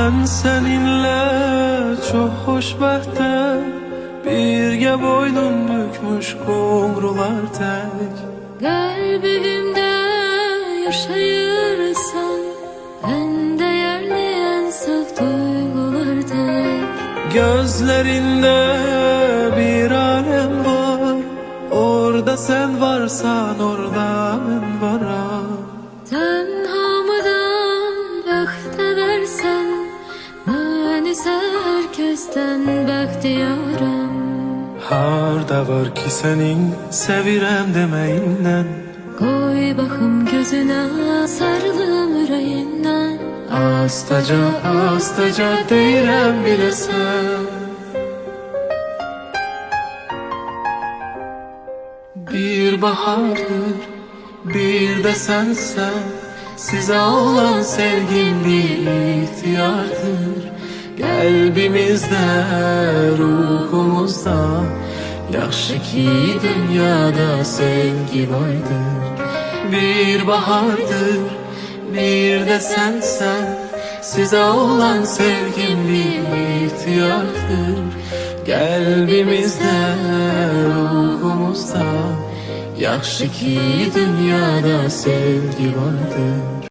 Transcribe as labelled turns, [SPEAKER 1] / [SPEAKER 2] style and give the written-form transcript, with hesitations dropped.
[SPEAKER 1] Ben seninle çok xoşbəxtəm, birgə boynum bükmüş qumrular tək.
[SPEAKER 2] Kalbimde yaşayırsan, en değerli en saf duygular tek.
[SPEAKER 1] Gözlerinde bir alem var, orada sen varsan orada ben varım.
[SPEAKER 2] Tenhamıdan bəxt versen, ben ise herkesten bəxtiyaram.
[SPEAKER 1] Harda var ki senin sevirəm demeyindən,
[SPEAKER 2] Koy baxım gözünə, sarılım ürəyindən.
[SPEAKER 1] astaca astaca deyirəm biləsən. Bir bahardır, bir de sensen, size olan sevgim bir ihtiyardır. Kalbimizde, ruhumuzda, yaxşı ki dünyada sevgi vardır. Bir bahardır, bir de sensen, size olan sevgim bir ihtiyardır. Kalbimizde, ruhumuzda, yaxşı ki dünyada sevgi vardır.